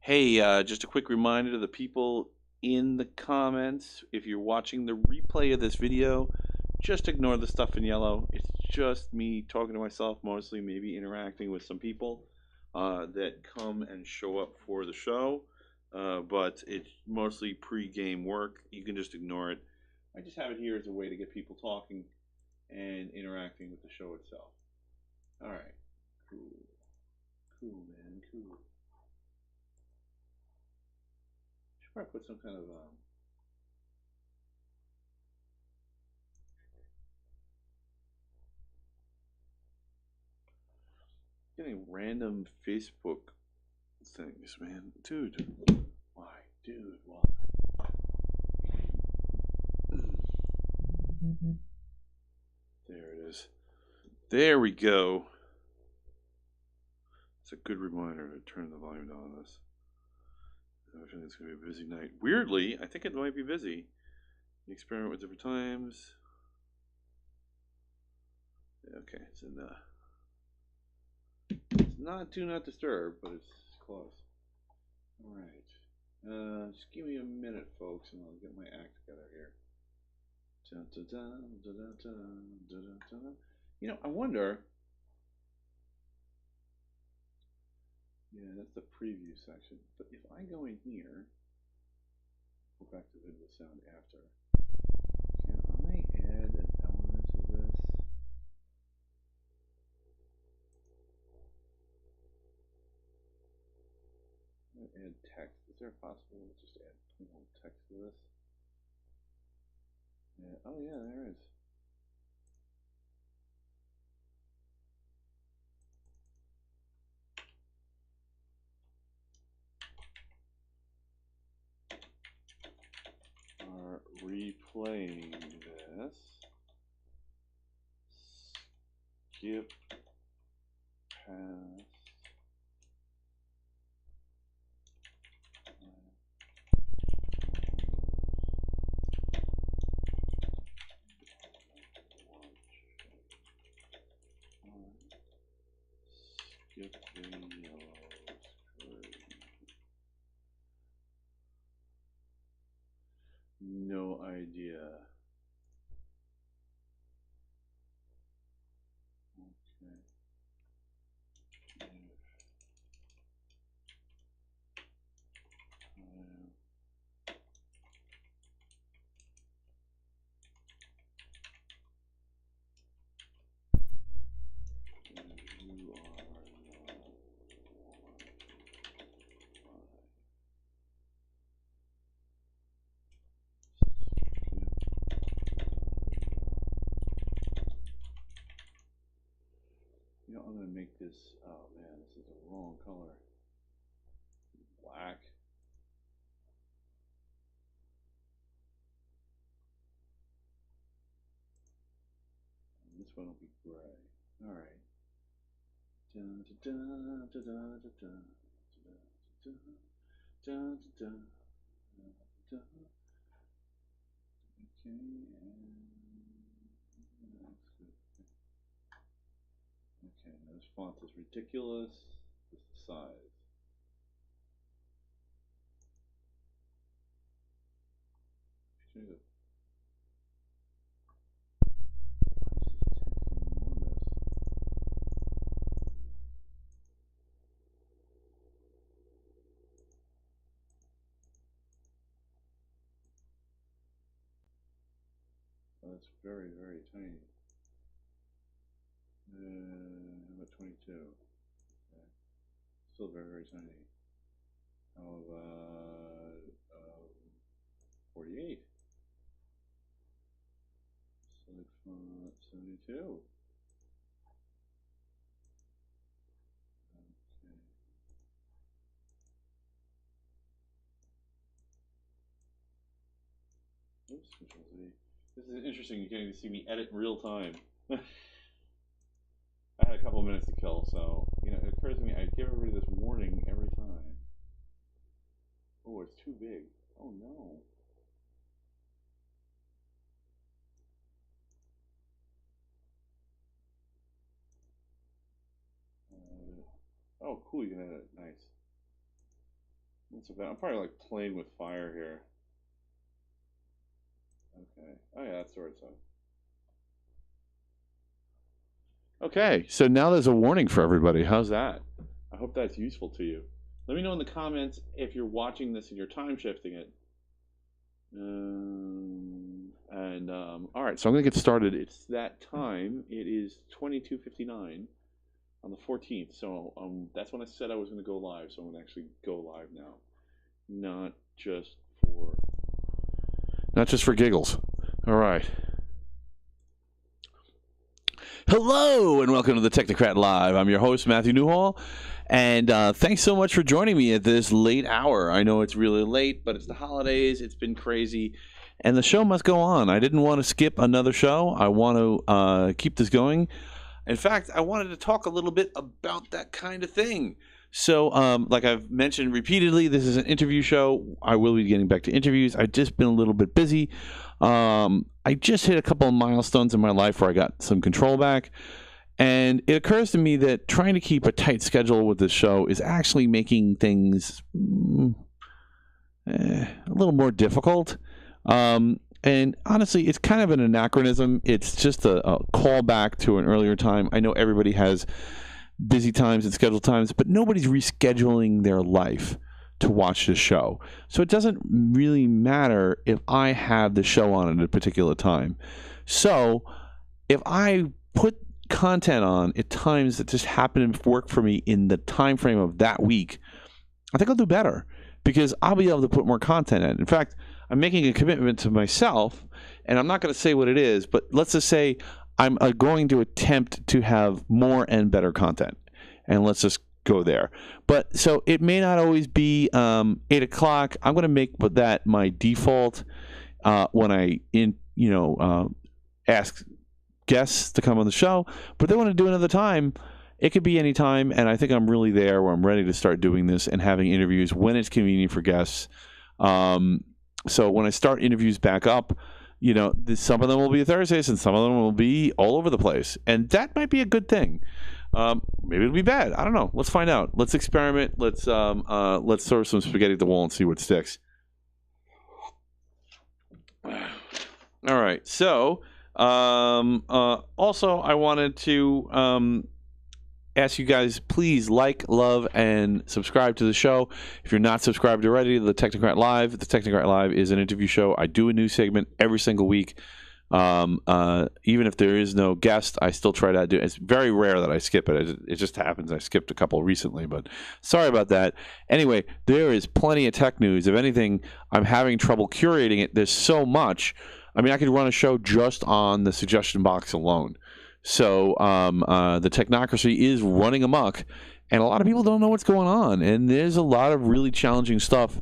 Hey, just a quick reminder to the people in the comments, if you're watching the replay of this video, just ignore the stuff in yellow. It's just me talking to myself, mostly maybe interacting with some people that come and show up for the show. But it's mostly pre-game work. You can just ignore it. I just have it here as a way to get people talking and interacting with the show itself. All right, cool, cool, man, cool. Should probably put some kind of getting random Facebook things, man. Dude, why? Dude, why? There it is. There we go. It's a good reminder to turn the volume down on this. I think it's going to be a busy night. Weirdly, I think it might be busy. You experiment with different times. Okay, it's in it's not do not disturb, but it's close. All right. Just give me a minute, folks, and I'll get my act together here. Dun, dun, dun, dun, dun, dun, dun, dun. You know, I wonder. Yeah, that's the preview section. But if I go in here, go back to video sound after. Can I add an element to this? Add text. Is there a possibility to just add plain text to this? Yeah. Oh yeah, there is. Are replaying this. Skip past. Skip the yellow screen. No idea. Okay. You know, I'm going to make this, oh man, this is the wrong color. Black. And this one will be gray. All right. Dun, dun, dun, dun, dun, dun, dun, dun, dun, dun. Okay, okay, now this font is ridiculous. This is the size. Change it. That's very, very tiny. How about 22? Okay. Still very, very tiny. How about 48? Select font 72. Okay. Oops, Control Z. This is interesting. You're getting to see me edit in real time. I had a couple of minutes to kill, so you know, it occurs to me I give everybody this warning every time. Oh, it's too big. Oh no. Oh, cool. You can edit. Nice. That's about. I'm probably like playing with fire here. Okay. Oh yeah, that's the right side. Okay, so now there's a warning for everybody. How's that? I hope that's useful to you. Let me know in the comments if you're watching this and you're time shifting it. All right, so I'm gonna get started. It's that time. It is 22:59 on the 14th. So that's when I said I was gonna go live. So I'm gonna actually go live now, not just for giggles. All right. Hello and welcome to the Technocrat Live. I'm your host, Matthew Newhall, and thanks so much for joining me at this late hour. I know it's really late, but it's the holidays. It's been crazy, and the show must go on. I didn't want to skip another show. I want to keep this going. In fact, I wanted to talk a little bit about that kind of thing. So, like I've mentioned repeatedly, this is an interview show. I will be getting back to interviews. I've just been a little bit busy. I just hit a couple of milestones in my life where I got some control back. And it occurs to me that trying to keep a tight schedule with this show is actually making things a little more difficult. And honestly, it's kind of an anachronism. It's just a callback to an earlier time. I know everybody has busy times and scheduled times, but nobody's rescheduling their life to watch the show. So it doesn't really matter if I have the show on at a particular time. So if I put content on at times that just happen to work for me in the time frame of that week, I think I'll do better because I'll be able to put more content in. In fact, I'm making a commitment to myself, and I'm not going to say what it is, but let's just say I'm going to attempt to have more and better content. And let's just go there. But so it may not always be 8 o'clock. I'm going to make that my default when I ask guests to come on the show. But if they want to do another time, it could be any time. And I think I'm really there where I'm ready to start doing this and having interviews when it's convenient for guests. So when I start interviews back up, some of them will be Thursdays and some of them will be all over the place. And that might be a good thing. Maybe it'll be bad. I don't know. Let's find out. Let's experiment. Let's throw some spaghetti at the wall and see what sticks. All right. So, also, I wanted to ask you guys, please like, love, and subscribe to the show. If you're not subscribed already to the Technocrat Live, the Technocrat Live is an interview show. I do a new segment every single week. Even if there is no guest, I still try to do it. It's very rare that I skip it. It just happens. I skipped a couple recently, but sorry about that. Anyway, there is plenty of tech news. If anything, I'm having trouble curating it. There's so much. I mean, I could run a show just on the suggestion box alone. So the technocracy is running amok, and a lot of people don't know what's going on. And there's a lot of really challenging stuff,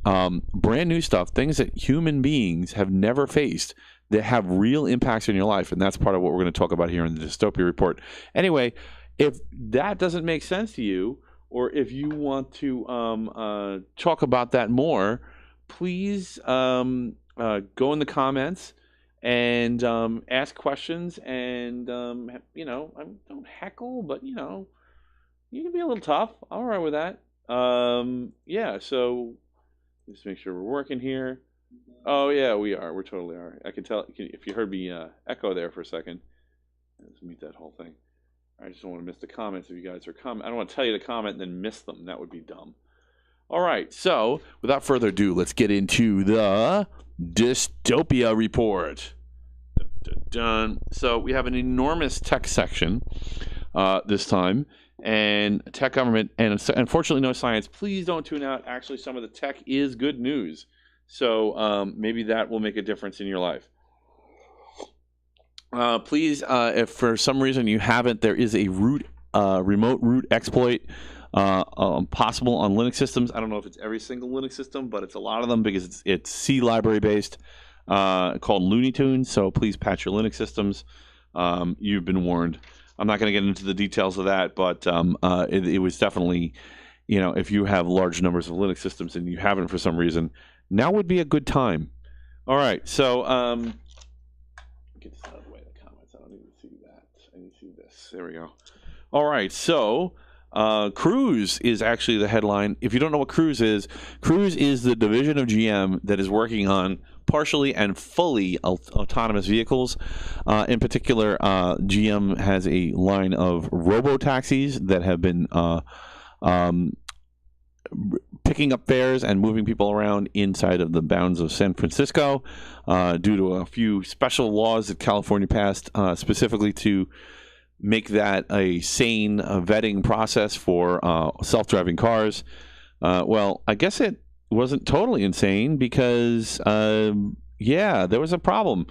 brand new stuff, things that human beings have never faced that have real impacts in your life. And that's part of what we're going to talk about here in the Dystopia report. Anyway, if that doesn't make sense to you, or if you want to talk about that more, please go in the comments and ask questions. And, don't heckle, but, you can be a little tough. I'm all right with that. Yeah, so just make sure we're working here. Oh, yeah, we are. We totally are. I can tell if you heard me echo there for a second. Let's mute that whole thing. I just don't want to miss the comments if you guys are commenting. I don't want to tell you to comment and then miss them. That would be dumb. All right, so without further ado, let's get into the Dystopia report. Dun, dun, dun. So we have an enormous tech section this time, and tech government, and unfortunately no science. Please don't tune out. Actually, some of the tech is good news. So maybe that will make a difference in your life. Please, if for some reason you haven't, there is a remote root exploit possible on Linux systems. I don't know if it's every single Linux system, but it's a lot of them because it's C library based, called Looney Tunes. So please patch your Linux systems. You've been warned. I'm not going to get into the details of that, but it was definitely, if you have large numbers of Linux systems and you haven't for some reason, now would be a good time. All right, so get this out of the way, the comments. I don't need to see that. I need to see this. There we go. All right, so Cruise is actually the headline. If you don't know what Cruise is the division of GM that is working on partially and fully autonomous vehicles. In particular, GM has a line of robo-taxis that have been picking up fares and moving people around inside of the bounds of San Francisco due to a few special laws that California passed specifically to make that a sane vetting process for self-driving cars. Well, I guess it wasn't totally insane because, yeah, there was a problem.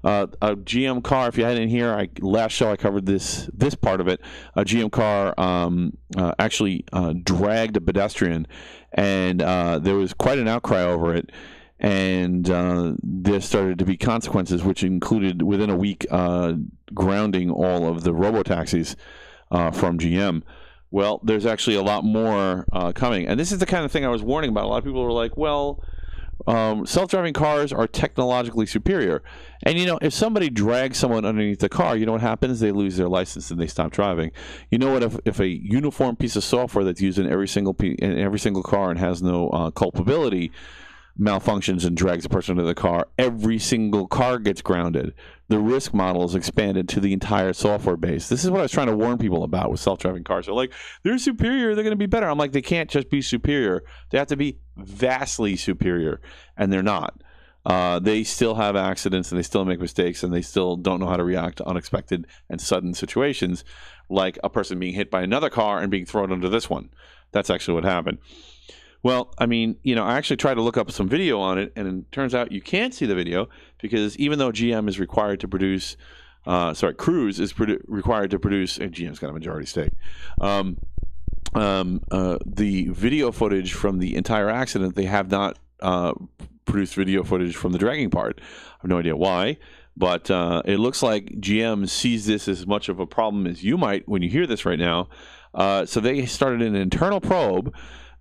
A GM car, if you hadn't hear, last show I covered this part of it. A GM car actually dragged a pedestrian, and there was quite an outcry over it. And there started to be consequences, which included within a week grounding all of the robo-taxis from GM. Well, there's actually a lot more coming. And this is the kind of thing I was warning about. A lot of people were like, well, self-driving cars are technologically superior. And, you know, if somebody drags someone underneath the car, you know what happens? They lose their license and they stop driving. You know what? If a uniform piece of software that's used in every single car and has no culpability malfunctions and drags a person into the car, every single car gets grounded. The risk model is expanded to the entire software base. This is what I was trying to warn people about with self-driving cars. They're like, they're superior, they're going to be better. I'm like, they can't just be superior. They have to be vastly superior, and they're not. They still have accidents, and they still make mistakes, and they still don't know how to react to unexpected and sudden situations, like a person being hit by another car and being thrown under this one. That's actually what happened. Well, I mean, you know, I actually tried to look up some video on it, and it turns out you can't see the video because even though GM is required to produce, Cruise is required to produce, and GM's got a majority stake, the video footage from the entire accident, they have not produced video footage from the dragging part. I have no idea why, but it looks like GM sees this as much of a problem as you might when you hear this right now. So they started an internal probe.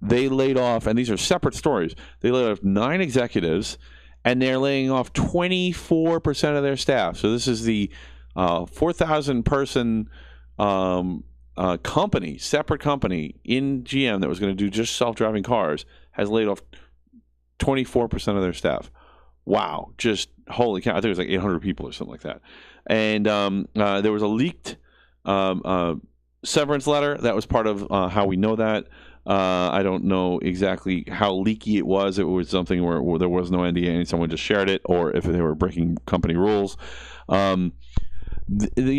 They laid off, and these are separate stories, they laid off 9 executives, and they're laying off 24% of their staff. So this is the 4,000-person company, separate company in GM that was going to do just self-driving cars, has laid off 24% of their staff. Wow, just holy cow. I think it was like 800 people or something like that. And there was a leaked severance letter. That was part of how we know that. I don't know exactly how leaky it was. It was something where there was no NDA and someone just shared it, or if they were breaking company rules. The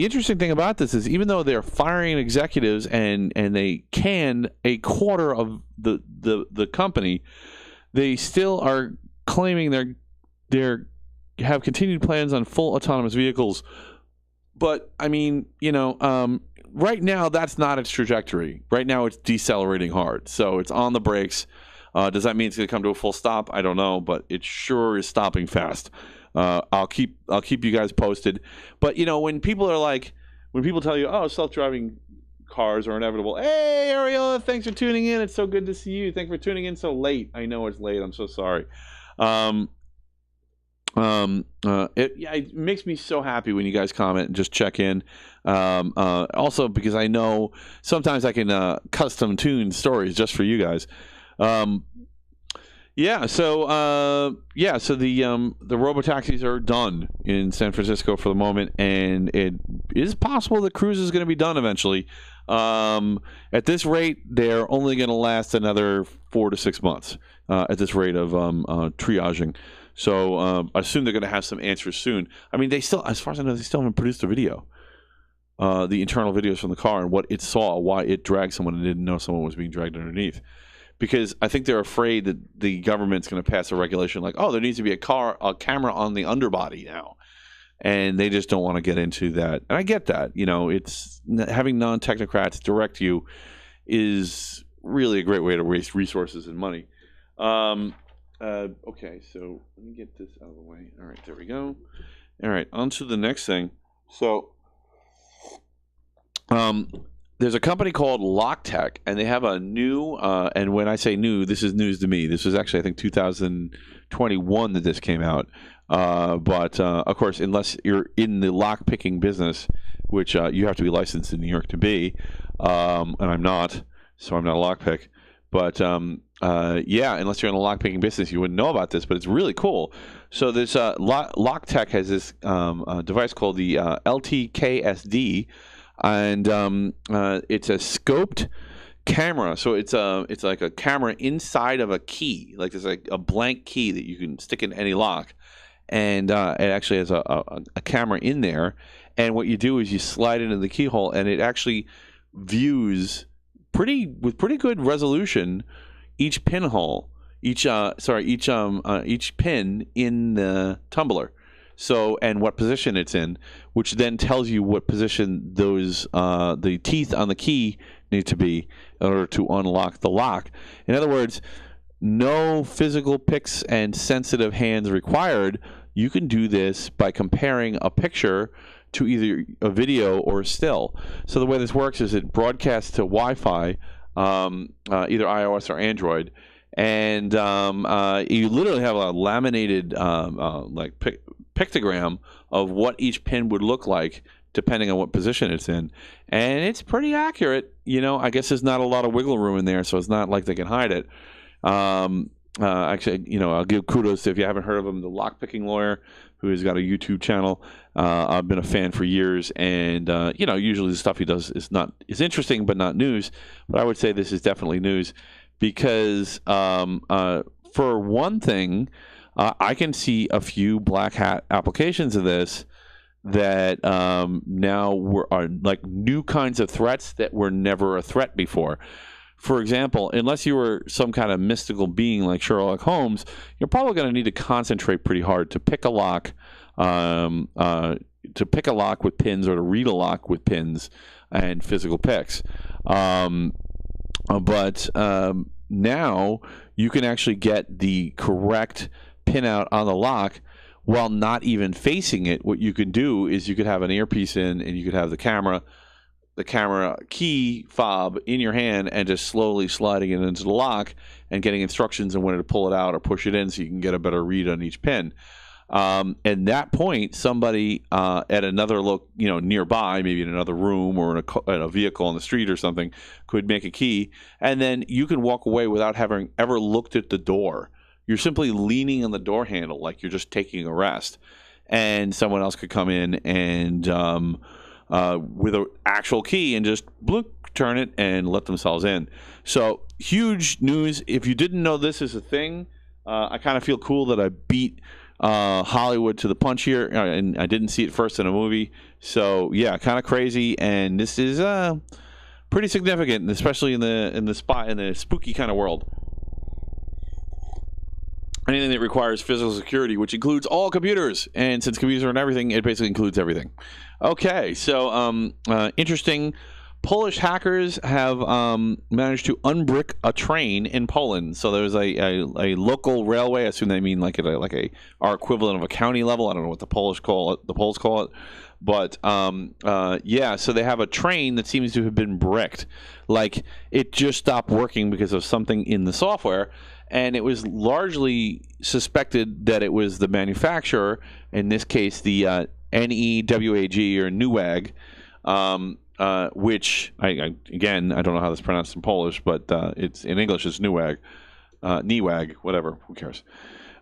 interesting thing about this is even though they're firing executives and they can a quarter of the company, they still are claiming they're have continued plans on full autonomous vehicles. But I mean, you know, right now that's not its trajectory. Right now it's decelerating hard, so it's on the brakes. Does that mean it's going to come to a full stop? I don't know, but it sure is stopping fast. I'll keep you guys posted. But you know, when people tell you, oh, self-driving cars are inevitable. Hey, Ariel, thanks for tuning in. It's so good to see you. Thanks for tuning in so late. I know it's late. I'm so sorry. It makes me so happy when you guys comment and just check in. Also, because I know sometimes I can custom tune stories just for you guys. So the robo-taxis are done in San Francisco for the moment, and it is possible that Cruise is going to be done eventually. At this rate, they're only going to last another 4 to 6 months at this rate of triaging. So I assume they're going to have some answers soon. I mean, they still, as far as I know, they still haven't produced a video. The internal videos from the car and what it saw, why it dragged someone and didn't know someone was being dragged underneath. Because I think they're afraid that the government's going to pass a regulation like, oh, there needs to be a camera on the underbody now. And they just don't want to get into that. And I get that. You know, it's having non-technocrats direct you is really a great way to waste resources and money. Okay, so let me get this out of the way. All right, there we go. All right, on to the next thing. So there's a company called Locktech, and they have a new, and when I say new, this is news to me. This was actually, I think, 2021 that this came out. But of course, unless you're in the lock-picking business, which you have to be licensed in New York to be, and I'm not, so I'm not a lockpick. But yeah, unless you're in the lockpicking business, you wouldn't know about this. But it's really cool. So this Locktech has this device called the LTKSD, and it's a scoped camera. So it's like a camera inside of a key, like there's like a blank key that you can stick in any lock, and it actually has a camera in there. And what you do is you slide it into the keyhole, and it actually views with pretty good resolution each pinhole, each pin in the tumbler. So, and what position it's in, which then tells you what position those the teeth on the key need to be in order to unlock the lock. In other words, no physical picks and sensitive hands required. You can do this by comparing a picture to either a video or a still. So the way this works is it broadcasts to Wi-Fi, either iOS or Android, and you literally have a laminated pictogram of what each pin would look like depending on what position it's in, and it's pretty accurate. I guess there's not a lot of wiggle room in there, so it's not like they can hide it. Actually, I'll give kudos to, if you haven't heard of him, the Lockpicking Lawyer, who has got a YouTube channel. I've been a fan for years, and usually the stuff he does is interesting but not news. But I would say this is definitely news because, for one thing, I can see a few black hat applications of this that now are like new kinds of threats that were never a threat before. For example, unless you were some kind of mystical being like Sherlock Holmes, you're probably going to need to concentrate pretty hard to pick a lock, with pins, or to read a lock with pins and physical picks. But now you can actually get the correct pin out on the lock while not even facing it. What you can do is you could have an earpiece in, and you could have the camera key fob in your hand and just slowly sliding it into the lock and getting instructions on when to pull it out or push it in so you can get a better read on each pin. At that point, somebody at another nearby, maybe in another room or in a vehicle on the street or something, could make a key, and then you can walk away without having ever looked at the door. You're simply leaning on the door handle like you're just taking a rest, and someone else could come in and with an actual key and just turn it and let themselves in. So huge news. If you didn't know this is a thing, I kind of feel cool that I beat Hollywood to the punch here, and I didn't see it first in a movie. So yeah, kind of crazy, and this is pretty significant, especially in the spooky kind of world. Anything that requires physical security, which includes all computers, and since computers are in everything, it basically includes everything. Okay, so interesting. Polish hackers have managed to unbrick a train in Poland. So there's a local railway. I assume they mean like our equivalent of a county level. I don't know what the Poles call it. But yeah, so they have a train that seems to have been bricked. Like it just stopped working because of something in the software. And it was largely suspected that it was the manufacturer, in this case the NEWAG or NEWAG, which I don't know how that's pronounced in Polish, but it's in English it's NEWAG, NEWAG, whatever. Who cares?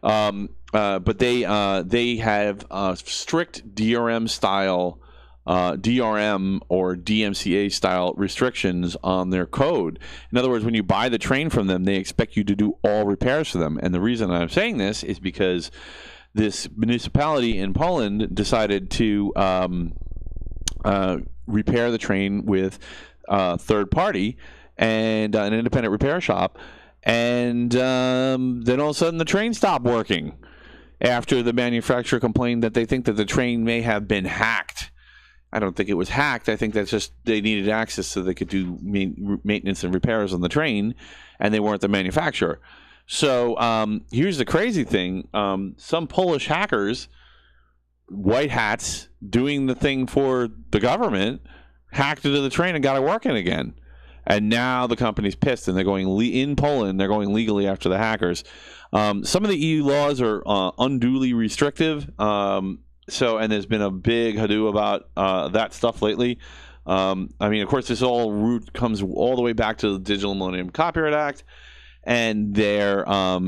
But they have strict DRM style. DRM or DMCA style restrictions on their code. In other words, when you buy the train from them, they expect you to do all repairs for them. And the reason I'm saying this is because this municipality in Poland decided to repair the train with a third party and an independent repair shop. And then all of a sudden the train stopped working after the manufacturer complained that they think that the train may have been hacked. I don't think it was hacked. I think that's just they needed access so they could do maintenance and repairs on the train, and they weren't the manufacturer. So here's the crazy thing. Some Polish hackers, white hats, doing the thing for the government, hacked into the train and got it working again. And now the company's pissed, and they're going in Poland. They're going legally after the hackers. Some of the EU laws are unduly restrictive. And there's been a big hado about that stuff lately. I mean, of course, this all root comes all the way back to the Digital Millennium Copyright Act, and they're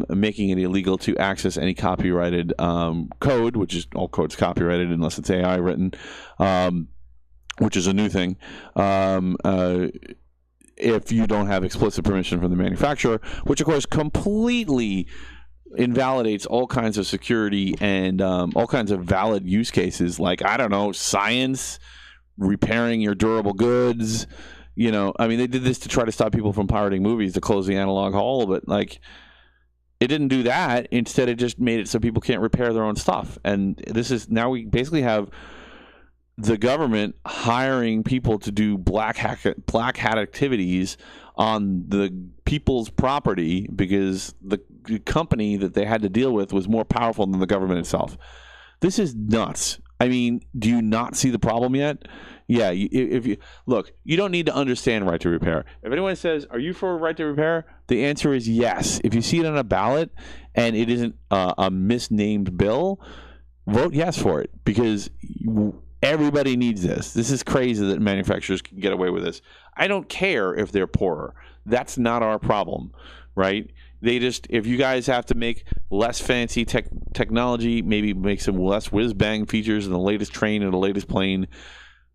making it illegal to access any copyrighted code, which is all code's copyrighted unless it's AI written, which is a new thing. If you don't have explicit permission from the manufacturer, which of course completely invalidates all kinds of security and all kinds of valid use cases, like, I don't know, science, repairing your durable goods. I mean, they did this to try to stop people from pirating movies, to close the analog hall, but like, it didn't do that. Instead, it just made it so people can't repair their own stuff. And this is now, we basically have the government hiring people to do black hat activities on the people's property because the company that they had to deal with was more powerful than the government itself. This is nuts. I mean, do you not see the problem yet? Yeah, if you look, you don't need to understand right to repair. If anyone says, "Are you for right to repair?" the answer is yes. If you see it on a ballot and it isn't a misnamed bill, vote yes for it, because everybody needs this. This is crazy that manufacturers can get away with this. I don't care if they're poorer. That's not our problem, right? If you guys have to make less fancy technology, maybe make some less whiz-bang features in the latest train and the latest plane,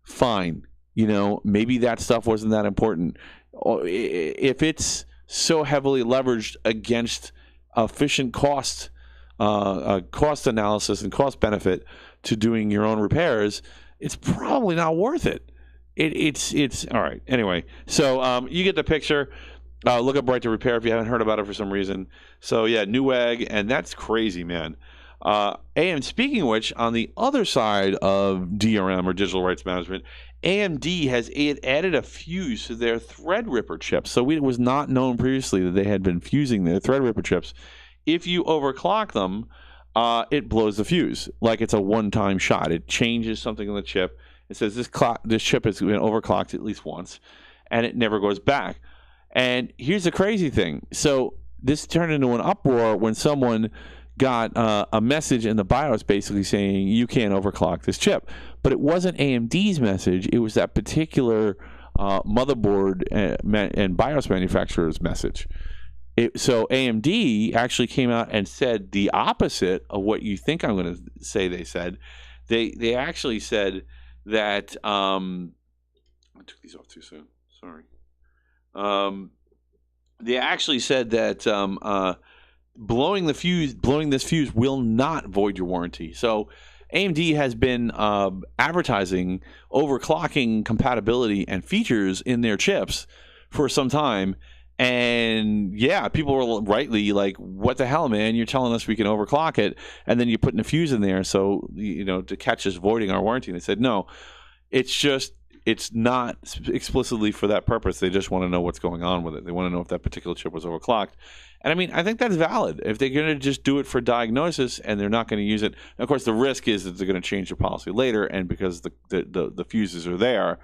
fine. Maybe that stuff wasn't that important. If it's so heavily leveraged against efficient cost analysis and cost benefit to doing your own repairs, it's probably not worth it. It's all right. Anyway, so you get the picture. Look up Right to Repair if you haven't heard about it for some reason. So yeah, Newegg, and that's crazy, man. And speaking of which, on the other side of DRM, or digital rights management, AMD has added a fuse to their Threadripper chips. So it was not known previously that they had been fusing their Threadripper chips. If you overclock them, it blows the fuse like it's a one-time shot. It changes something in the chip. It says this chip has been overclocked at least once, and it never goes back. And here's the crazy thing. So this turned into an uproar when someone got a message in the BIOS basically saying you can't overclock this chip. But it wasn't AMD's message. It was that particular motherboard and BIOS manufacturer's message. So AMD actually came out and said the opposite of what you think I'm going to say they said. They actually said that I took these off too soon. Sorry. They actually said that blowing this fuse will not void your warranty. So AMD has been advertising overclocking compatibility and features in their chips for some time. And yeah, people were rightly like, what the hell, man? You're telling us we can overclock it, and then you're putting a fuse in there so to catch us voiding our warranty. And they said, no, it's not explicitly for that purpose. They just want to know what's going on with it. They want to know if that particular chip was overclocked. And I mean, I think that's valid. If they're going to just do it for diagnosis and they're not going to use it, of course, the risk is that they're going to change their policy later, and because the fuses are there.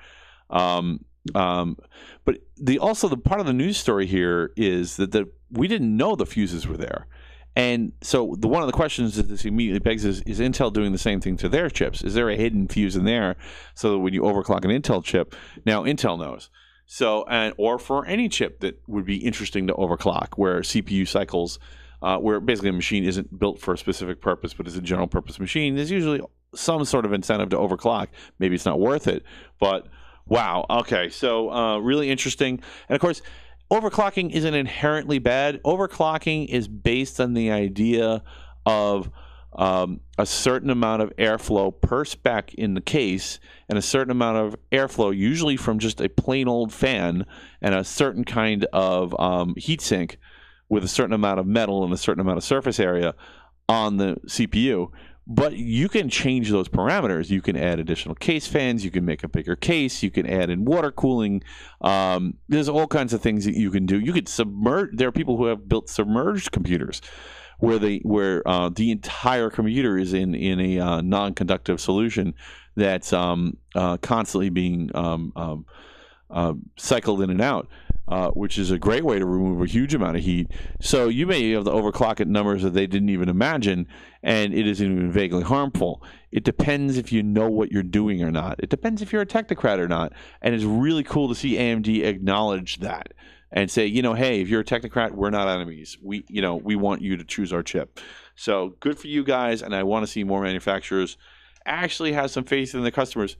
But also the part of the news story here is that we didn't know the fuses were there. And so one of the questions that this immediately begs is Intel doing the same thing to their chips? Is there a hidden fuse in there so that when you overclock an Intel chip, now Intel knows. So, or for any chip that would be interesting to overclock, where CPU cycles, where basically a machine isn't built for a specific purpose but is a general purpose machine, there's usually some sort of incentive to overclock. Maybe it's not worth it, but wow. Okay, so really interesting. And of course, overclocking isn't inherently bad. Overclocking is based on the idea of a certain amount of airflow per spec in the case, and a certain amount of airflow, usually from just a plain old fan, and a certain kind of heatsink with a certain amount of metal and a certain amount of surface area on the CPU. But you can change those parameters. You can add additional case fans. You can make a bigger case. You can add in water cooling. There's all kinds of things that you can do. You could submerge. There are people who have built submerged computers where the entire computer is in a non-conductive solution that's constantly being cycled in and out. which is a great way to remove a huge amount of heat. So you may be able to overclock at numbers that they didn't even imagine, and it isn't even vaguely harmful. It depends if you know what you're doing or not. It depends if you're a technocrat or not. And it's really cool to see AMD acknowledge that and say, hey, if you're a technocrat, we're not enemies. We want you to choose our chip. So good for you guys, and I want to see more manufacturers actually have some faith in the customers.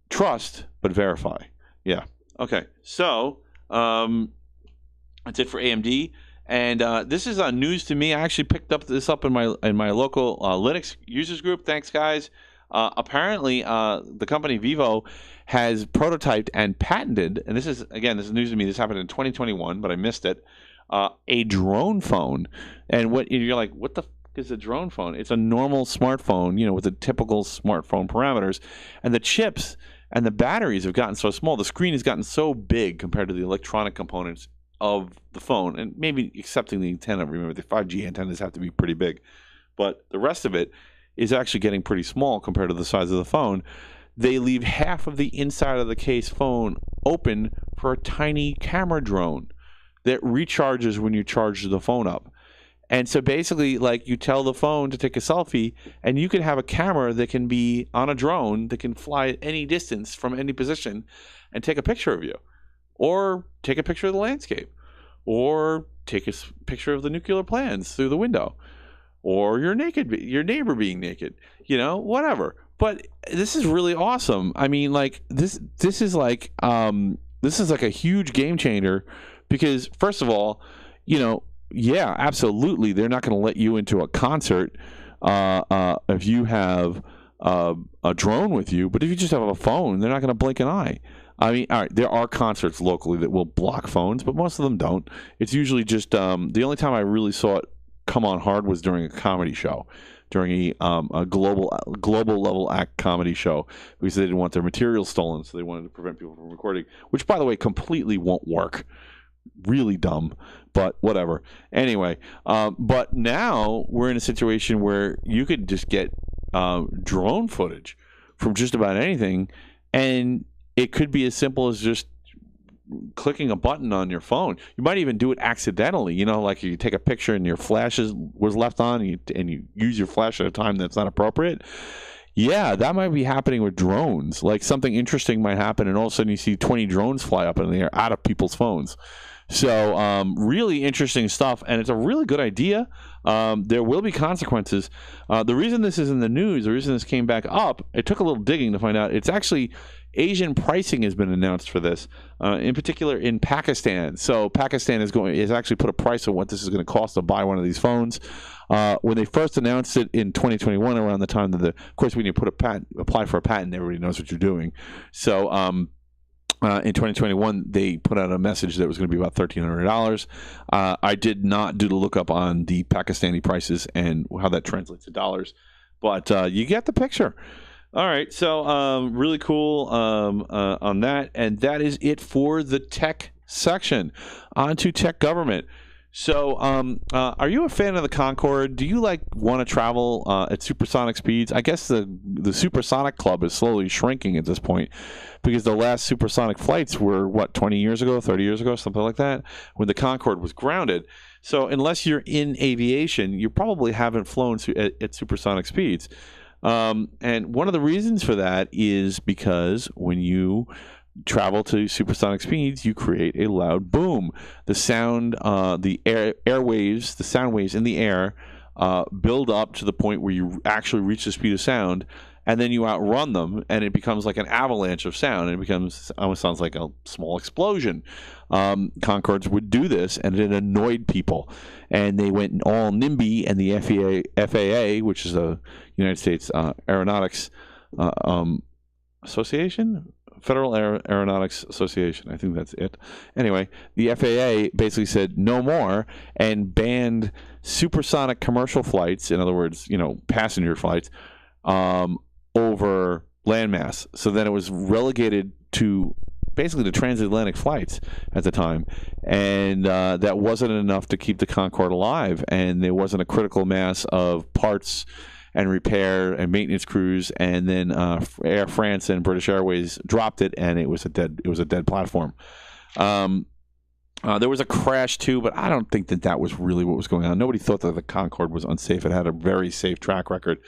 Trust, but verify. Yeah. Okay. So that's it for AMD, and this is news to me. I actually picked this up in my local Linux users group. Thanks, guys. Apparently, the company Vivo has prototyped and patented, and this is news to me. This happened in 2021, but I missed it. A drone phone, and you're like, what the f is a drone phone? It's a normal smartphone, with the typical smartphone parameters, and the chips and the batteries have gotten so small. The screen has gotten so big compared to the electronic components of the phone, and maybe excepting the antenna. Remember, the 5G antennas have to be pretty big, but the rest of it is actually getting pretty small compared to the size of the phone. They leave half of the inside of the case phone open for a tiny camera drone that recharges when you charge the phone up. And so basically, like, you tell the phone to take a selfie, and you can have a camera that can be on a drone that can fly at any distance from any position and take a picture of you, or take a picture of the landscape, or take a picture of the nuclear plants through the window, or your neighbor being naked, whatever. But this is really awesome. I mean, like, this is like a huge game changer, because first of all, yeah, absolutely, they're not going to let you into a concert if you have a drone with you. But if you just have a phone, they're not going to blink an eye. I mean, all right, there are concerts locally that will block phones, but most of them don't. It's usually just the only time I really saw it come on hard was during a comedy show, during a global level act comedy show, because they didn't want their material stolen, so they wanted to prevent people from recording, which, by the way, completely won't work. Really dumb, but whatever. Anyway, but now we're in a situation where you could just get drone footage from just about anything, and it could be as simple as just clicking a button on your phone. You might even do it accidentally, like you take a picture and your flash was left on, and you use your flash at a time that's not appropriate. Yeah, that might be happening with drones. Like, something interesting might happen, and all of a sudden you see 20 drones fly up in the air out of people's phones. So really interesting stuff, and it's a really good idea. There will be consequences. The reason this is in the news, the reason this came back up, it took a little digging to find out. It's actually Asian pricing has been announced for this, in particular in Pakistan. So Pakistan has actually put a price on what this is going to cost to buy one of these phones. When they first announced it in 2021, around the time that of course, when you apply for a patent, everybody knows what you're doing. So in 2021, they put out a message that it was going to be about $1,300. I did not do the lookup on the Pakistani prices and how that translates to dollars, but you get the picture. All right, so really cool on that, and that is it for the tech section. On to tech government. So, are you a fan of the Concorde? Do you want to travel at supersonic speeds? I guess the supersonic club is slowly shrinking at this point, because the last supersonic flights were 20 years ago, 30 years ago, something like that, when the Concorde was grounded. So, unless you're in aviation, you probably haven't flown at supersonic speeds. And one of the reasons for that is because when you travel to supersonic speeds, you create a loud boom. The sound, the airwaves, the sound waves in the air build up to the point where you actually reach the speed of sound, and then you outrun them, and it becomes like an avalanche of sound, and it almost sounds like a small explosion. Concordes would do this, and it annoyed people, and they went all NIMBY, and the FAA, which is the United States Aeronautics Association? Federal Aeronautics Association, I think that's it. Anyway, the FAA basically said no more and banned supersonic commercial flights, in other words, passenger flights, over landmass. So then it was relegated to basically the transatlantic flights at the time, and that wasn't enough to keep the Concorde alive, and there wasn't a critical mass of parts and repair and maintenance crews, and then Air France and British Airways dropped it, and it was a dead platform. There was a crash too, but I don't think that that was really what was going on. Nobody thought that the Concorde was unsafe. It had a very safe track record.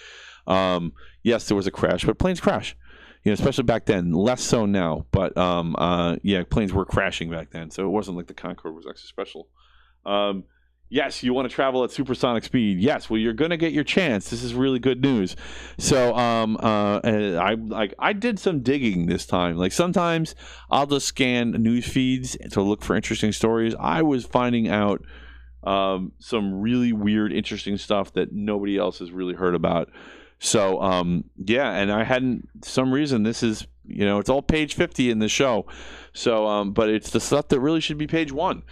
Yes, there was a crash, but planes crash. You know, especially back then. Less so now, but yeah, planes were crashing back then, so it wasn't like the Concorde was extra special. Yes, you want to travel at supersonic speed. Yes, well, you're going to get your chance. This is really good news. So, I did some digging this time. Like sometimes I'll just scan news feeds to look for interesting stories. I was finding out some really weird, interesting stuff that nobody else has really heard about. So, yeah, and I hadn't. Some reason this is, you know, it's all page 50 in the show. So, but it's the stuff that really should be page 1.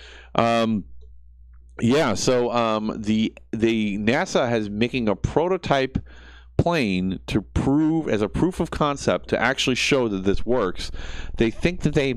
Yeah, so the NASA has making a prototype plane to prove as a proof of concept to actually show that this works. They think that they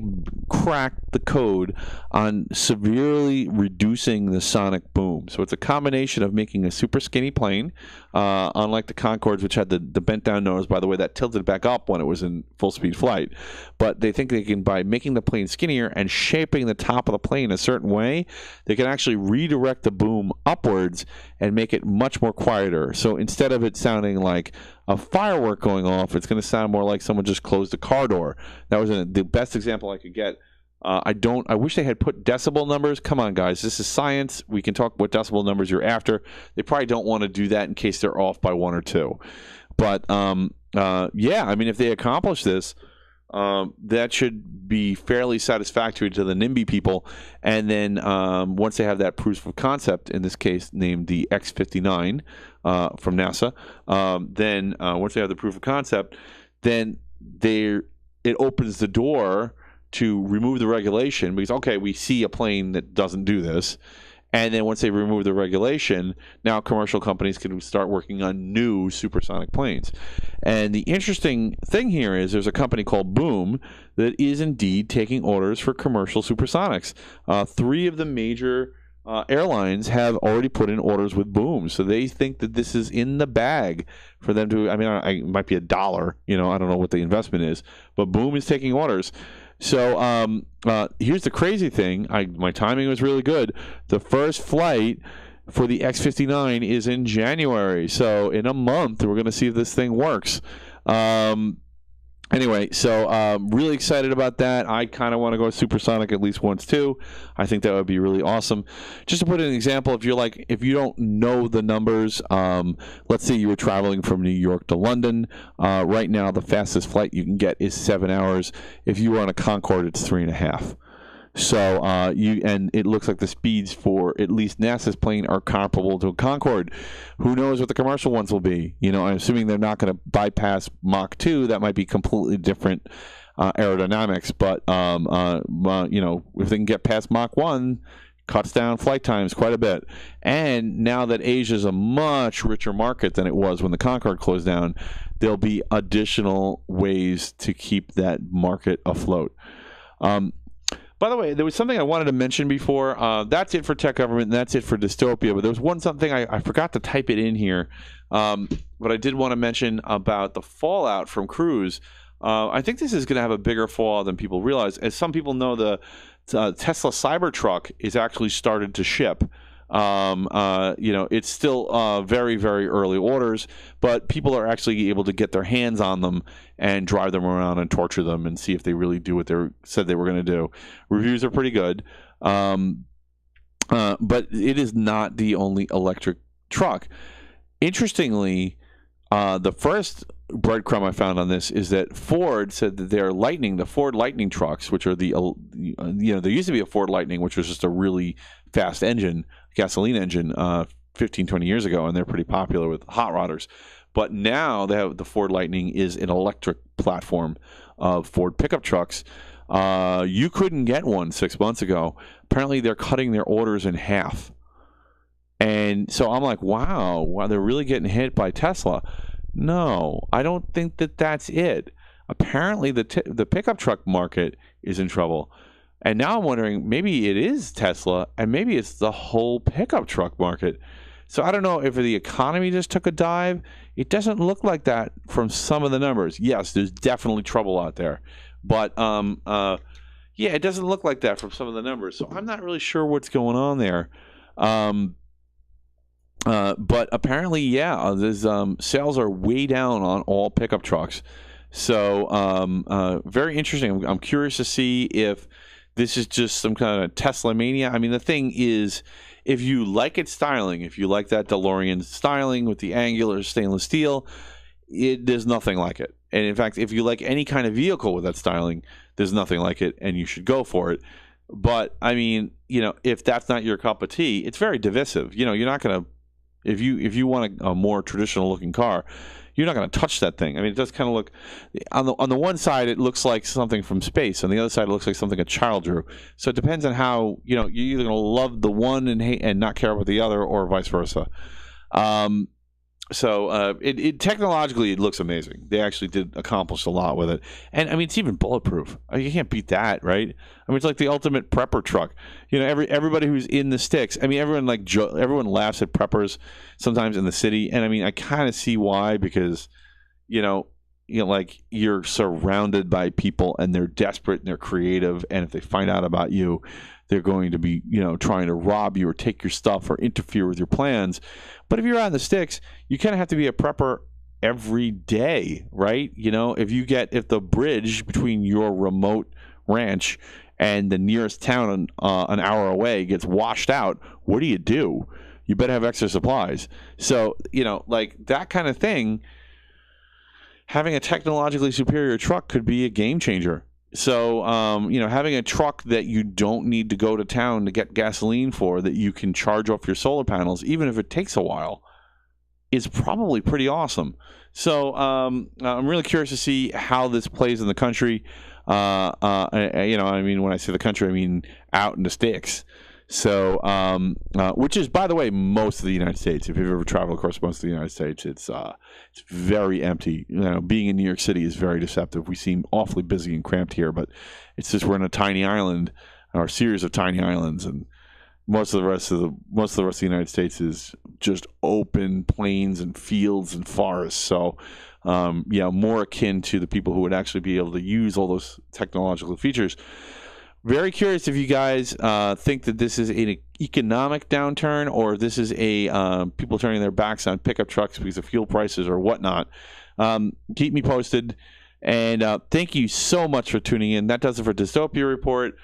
cracked the code on severely reducing the sonic boom. So it's a combination of making a super skinny plane, unlike the Concordes, which had the bent down nose, by the way, that tilted back up when it was in full speed flight. But they think they can, by making the plane skinnier and shaping the top of the plane a certain way, they can actually redirect the boom upwards and make it much more quieter. So instead of it sounding like a firework going off, it's going to sound more like someone just closed a car door. That was the best example I could get. I wish they had put decibel numbers. Come on, guys. This is science. We can talk what decibel numbers you're after. They probably don't want to do that in case they're off by 1 or 2. But, yeah, I mean, if they accomplish this, that should be fairly satisfactory to the NIMBY people. And then once they have that proof of concept, in this case named the X-59 from NASA, then once they have the proof of concept, then it opens the door to remove the regulation, because, okay, we see a plane that doesn't do this. And then once they remove the regulation, now commercial companies can start working on new supersonic planes. And the interesting thing here is there's a company called Boom that is indeed taking orders for commercial supersonics. 3 of the major airlines have already put in orders with Boom. So they think that this is in the bag for them to, I mean, it might be $1, you know, I don't know what the investment is, but Boom is taking orders. So here's the crazy thing. My timing was really good. The first flight for the X-59 is in January. So in a month, we're going to see if this thing works. Anyway, so really excited about that. I kind of want to go supersonic at least once too. I think that would be really awesome. Just to put an example, if you don't know the numbers, let's say you were traveling from New York to London. Right now, the fastest flight you can get is 7 hours. If you were on a Concorde, it's 3.5. So and it looks like the speeds for at least NASA's plane are comparable to a Concorde. Who knows what the commercial ones will be? You know, I'm assuming they're not going to bypass Mach 2. That might be completely different aerodynamics. But you know, if they can get past Mach 1, cuts down flight times quite a bit. And now that Asia is a much richer market than it was when the Concorde closed down, there'll be additional ways to keep that market afloat. By the way, there was something I wanted to mention before. That's it for Tech Government, and that's it for Dystopia. But there was something I forgot to type it in here. But I did want to mention about the fallout from Cruise. I think this is going to have a bigger fallout than people realize. As some people know, the Tesla Cybertruck is actually started to ship. You know, it's still very, very early orders, but people are actually able to get their hands on them and drive them around and torture them and see if they really do what they said they were going to do. Reviews are pretty good, but it is not the only electric truck. Interestingly, the first breadcrumb I found on this is that Ford said that the Ford Lightning trucks, which are you know, there used to be a Ford Lightning, which was just a really fast engine, gasoline engine, 15, 20 years ago, and they're pretty popular with hot rodders. But now the Ford Lightning is an electric platform of Ford pickup trucks. You couldn't get one 6 months ago. Apparently, they're cutting their orders in half. And so I'm like, wow, they're really getting hit by Tesla. No, I don't think that that's it. Apparently, the pickup truck market is in trouble. And now I'm wondering, maybe it is Tesla, and maybe it's the whole pickup truck market. So I don't know if the economy just took a dive. It doesn't look like that from some of the numbers. Yes, there's definitely trouble out there. But, yeah, Yeah, it doesn't look like that from some of the numbers, so I'm not really sure what's going on there. But apparently, yeah, there's sales are way down on all pickup trucks. So very interesting. I'm curious to see if this is just some kind of Tesla mania. I mean, the thing is, if you like its styling, if you like that DeLorean styling with the angular stainless steel, there's nothing like it. And in fact, if you like any kind of vehicle with that styling, there's nothing like it, and you should go for it. But I mean, if that's not your cup of tea, it's very divisive. You're not going to, if you want a more traditional looking car, you're not going to touch that thing. I mean, it does kind of look, on the one side it looks like something from space, on the other side it looks like something a child drew. So it depends on how you're either going to love the one and not care about the other, or vice versa. So it technologically, it looks amazing. They actually did accomplish a lot with it, and I mean, it's even bulletproof. You can't beat that, right? I mean, it's like the ultimate prepper truck. Everybody who's in the sticks. I mean, everyone laughs at preppers sometimes in the city, and I mean, I kind of see why, because like, you're surrounded by people and they're desperate and they're creative, and if they find out about you, they're going to be trying to rob you or take your stuff or interfere with your plans. But if you're out in the sticks, you kind of have to be a prepper every day, right? If the bridge between your remote ranch and the nearest town an hour away gets washed out, what do? You better have extra supplies. So like that kind of thing, having a technologically superior truck could be a game changer. So, having a truck that you don't need to go to town to get gasoline for, that you can charge off your solar panels, even if it takes a while, is probably pretty awesome. So, I'm really curious to see how this plays in the country. I mean, when I say the country, I mean out in the sticks. So, which is, by the way, most of the United States. If you've ever traveled across most of the United States, it's very empty. Being in New York City is very deceptive. We seem awfully busy and cramped here, but it's just we're in a tiny island, or a series of tiny islands, and most of the rest of the United States is just open plains and fields and forests. So, more akin to the people who would actually be able to use all those technological features. Very curious if you guys think that this is an economic downturn, or if this is a people turning their backs on pickup trucks because of fuel prices or whatnot. Keep me posted. And thank you so much for tuning in. That does it for Dystopia Report.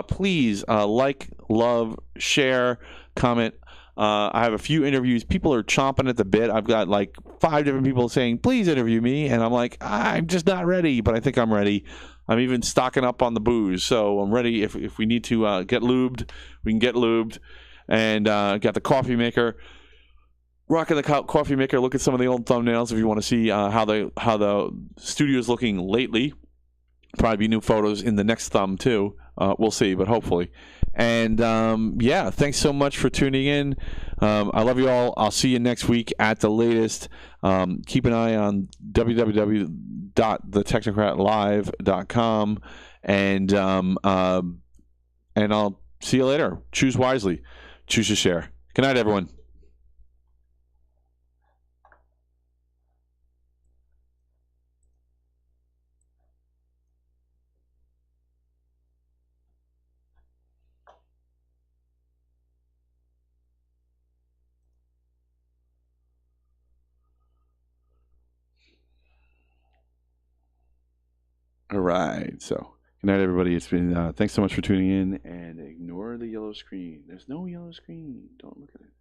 Please like, love, share, comment. I have a few interviews. People are chomping at the bit. I've got like 5 different people saying, please interview me. And I'm like, I'm just not ready, but I think I'm ready. I'm even stocking up on the booze, so I'm ready. If we need to get lubed, we can get lubed. And got the coffee maker. Rocking the coffee maker. Look at some of the old thumbnails if you want to see how the studio is looking lately. Probably be new photos in the next thumb too. We'll see, but hopefully. And thanks so much for tuning in. I love you all. I'll see you next week at the latest. Keep an eye on www.thetechnocratlive.com, and I'll see you later. Choose wisely. Choose to share. Good night, everyone. All right. So, good night, everybody. It's been thanks so much for tuning in, and ignore the yellow screen. There's no yellow screen. Don't look at it.